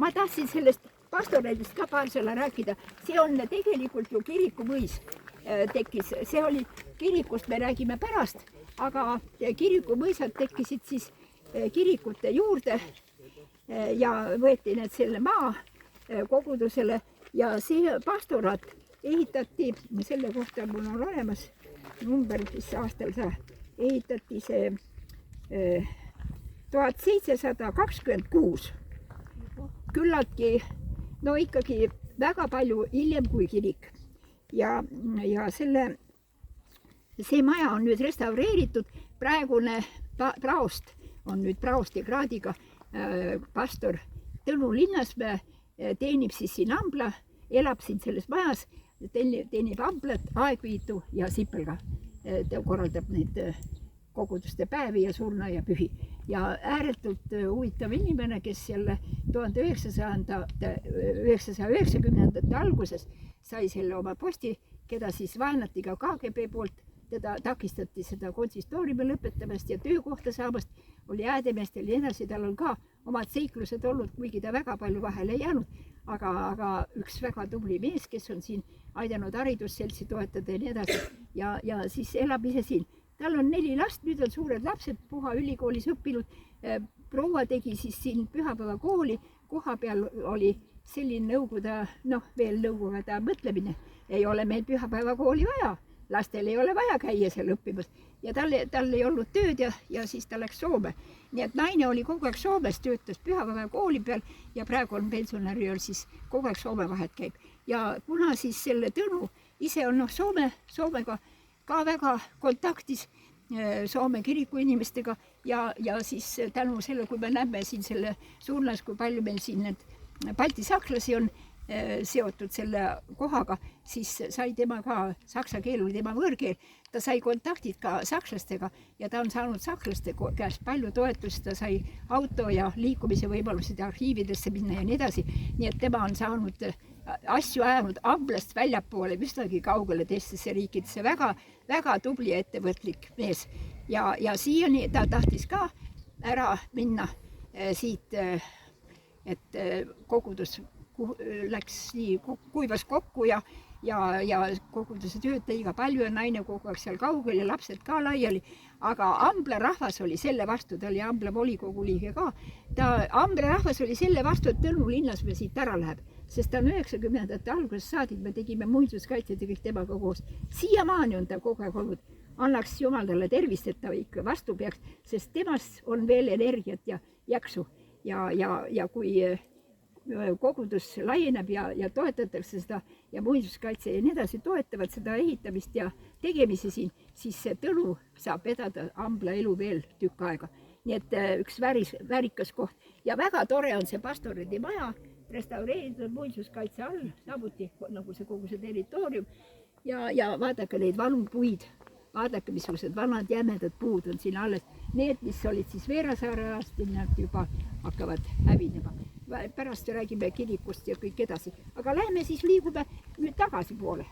Ma tahtsin sellest pastoreidist ka paar sõna rääkida. See on tegelikult ju kirikumõis tekkis. See oli kirikust, me räägime pärast, aga kirikumõisad tekkisid siis kirikute juurde ja võeti need selle maa kogudusele ja see pastorat ehitati, selle kohta mul on olemas number, mis aastal see ehitati see 1726. Küllaltki, no ikkagi väga palju hiljem kui kirik. Ja see maja on nüüd restaureeritud. Praegune praost on nüüd praosti kraadiga pastor Tõnu Linnasmäe, teenib siis siin Ambla, elab siin selles majas, teenib Amblat, Aegviitu ja Sipelga. Ta korraldab neid koguduste päevi ja surna ja pühi. Ja ääretult huvitav inimene, kes selle 1990. alguses sai selle oma posti, keda siis vaenati ka KGB poolt, teda takistati seda konsistooriumi lõpetamast ja töökohta saamast, oli äädemeestel ja edasi, tal on ka omad seiklused olnud, kuigi ta väga palju vahele ei jäänud, aga üks väga tubli mees, kes on siin aidanud haridusseltsi toetada ja nii edasi ja siis elab ise siin. Tal on 4 last, nüüd on suured lapsed, Puha ülikoolis õppinud. Proua tegi siis siin pühapäeva kooli, koha peal oli selline veel nõukogude mõtlemine. Ei ole meil pühapäeva kooli vaja, lastel ei ole vaja käia seal õppimas. Ja tal ei olnud tööd ja siis ta läks Soome. Nii et naine oli kogu aeg Soomes, töötas pühapäeva kooli peal ja praegu on pensionäri siis kogu aeg Soome vahet käib. Ja kuna siis selle Tõnu ise on Soomega ka väga kontaktis Soome kiriku inimestega ja siis tänu selle, kui me näeme siin selle suunas, kui palju meil siin need balti sakslasi on seotud selle kohaga, siis sai tema ka, saksa keel oli tema võõrkeel, ta sai kontaktid ka sakslastega ja ta on saanud sakslaste käest palju toetust, ta sai auto ja liikumise võimalused arhiividesse minna ja nii edasi, nii et tema on saanud asju ajanud Amblast väljapoole üsnagi kaugele teistesse riikidesse, väga tubli ja ettevõtlik mees. Ja siiani ta tahtis ka ära minna siit, et kogudus läks nii, kuivas kokku ja koguduse tööd tegi ka palju ja naine kogu aeg seal kaugel ja lapsed ka laiali. Aga Ambla rahvas oli selle vastu, ta oli Ambla volikogu liige ka. Ambla rahvas oli selle vastu, et Tõnu Linnasmäe siit ära läheb, sest ta on 90. alguses saadik, me tegime muinsuskaitset ja kõik temaga koos. Siiamaani on ta kogu aeg olnud. Annaks Jumal talle tervist, et ta ikka vastu peaks, sest temast on veel energiat ja jaksu. Ja kui kogudus laieneb ja toetatakse seda ja muinsuskaitse ja nii edasi toetavad seda ehitamist ja tegemisi siin, siis see Tõnu saab vedada Ambla elu veel tükk aega. Nii et üks väärikas koht ja väga tore on see pastoridi maja, restaureeritud muinsuskaitse all, samuti nagu see kogu see territoorium ja vaadake neid vanu puid, vaadake missugused vanad jämedad puud on siin alles. Need, mis olid siis Veerasaare ajast, nad juba hakkavad hävinema. Pärast räägime kirikust ja kõik edasi. Aga läheme siis liigume nüüd tagasi poole.